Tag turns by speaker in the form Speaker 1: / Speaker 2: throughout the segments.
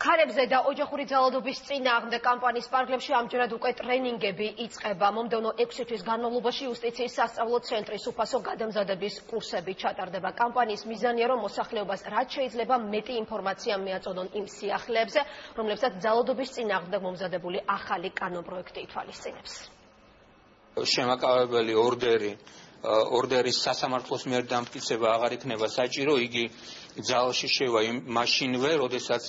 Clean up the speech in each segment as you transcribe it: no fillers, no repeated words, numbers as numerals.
Speaker 1: ქარებზე და ოჯახური ძალადობის წინააღმდეგ კამპანიის პარკლებში ამჯერად უკვე ტრენინგები იწყება. მომდევნო 6 თვის განმავლობაში იუსტიციის სასწავლო ცენტრის უფასო გადამზადების კურსები ჩატარდება. კამპანიის მიზანია, რომ მოსახლეობას რაც შეიძლება მეტი ინფორმაცია მიაწოდონ იმ სიახლეებზე, რომლებსაც ძალადობის წინააღმდეგ მომზადებული ახალი კანონპროექტი ითვალისწინებს.
Speaker 2: შემაკავებელი ორდერის სასამართლოს მიერ დამტკიცება აღარ იქნება საჭირო, იგი ძალში შევა მაშინვე, როდესაც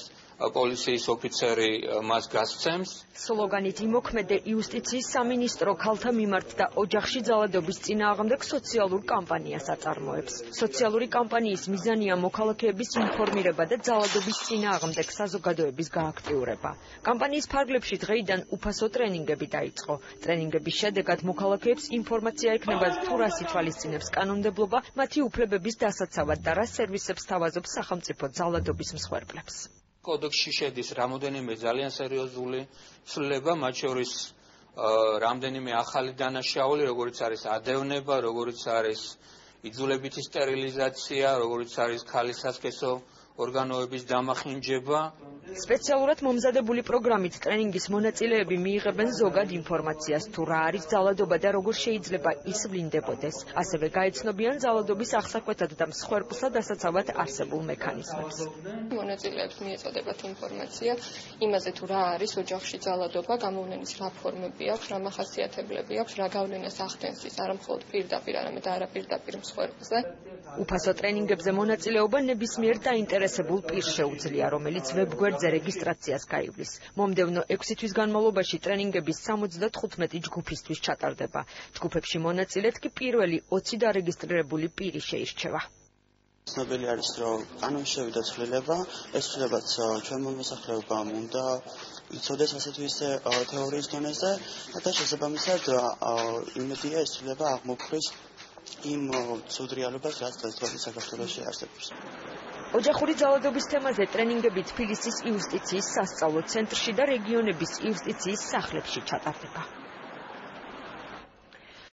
Speaker 2: პოლიციის ოფიცერი მას გასცემს.
Speaker 3: სლოგანით იმოქმედე იუსტიციის სამინისტრო ქალთა მიმართ და ოჯახში ძალადობის წინააღმდეგ სოციალურ კამპანიას აწარმოებს. სოციალური კამპანიის მიზანია მოქალაქეების ინფორმირება და ძალადობის წინააღმდეგ საზოგადოების გააქტიურება. კამპანიის ფარგლებში დღეიდან უფასო ტრენინგები დაიწყო. ტრენინგების შედეგად მოქალაქეებს ინფორმაცია ექნებათ თუ რას ითვალისწინებს კანონმდებლობა, მათი უფლებების დასაცავად და რა სერვისებს თავაზობს სახელმწიფო ძალადობის მსხვერპლებს.
Speaker 2: კოდექსში შედის რამოდენიმე ძალიან სერიოზული ცვლილება, მათ შორის რამდენიმე ახალი დანაშაული, როგორიც არის ადევნება, როგორიც არის იძულებითი სტერილიზაცია, როგორიც არის ქალის სასქესო ორგანოების დამახინჯება.
Speaker 3: სპეციალურად მომზადებული პროგრამით ტრენინგის მონაწილეები მიიღებენ ზოგად ინფორმაციას, თუ რა არის ძალადობა და როგორ შეიძლება ის ვლინდებოდეს. ასევე გაეცნობიან ძალადობის აღსაკვეთად და მსხვერპლსა დასაცავად არსებულ მექანიზმებს.
Speaker 4: მონაწილეებს მიეწოდებათ ინფორმაცია იმაზე, თუ რა არის ოჯახში ძალადობა, გამოვლენის რა ფორმები აქვს, რა მახასიათებლები აქვს, რა გავლენას ახდენს ის არა მხოლოდ პირდაპირ, არამედ არაპირდაპირ მსხვერპლზე.
Speaker 3: უფასო ტრენინგებზე მონაწილეობა ნებისმიერ დაინტერესებულ პირს შეუძლია, რომელიც ვებგვერდზე რეგისტრაციას გაივლის. მომდევნო 6 თვის განმავლობაში ტრენინგების 75 ჯგუფისთვის ჩატარდება. ჯგუფებში მონაწილედ კი პირველი 20 დარეგისტრირებული პირი შეირჩევა.
Speaker 5: ცნობილი არის, რომ კანონში შევიდა ცვლილება, ეს ცვლილებაც ჩვენმა მოსახლეობამ უნდა იცოდეს ასეთ ისე თეორიის დონეზე და შესაბამისად იმედია ეს ცვლილება აღმოფხრის იმ ცუდ რეალობას, რაც დღესდღეობით საქართველოში არსებობს.
Speaker 3: ოჯახური ძალადობის თემაზე ტრენინგები თბილისის იუსტიციის სასწავლო ცენტრში და რეგიონების იუსტიციის სახლებში ჩატარდება.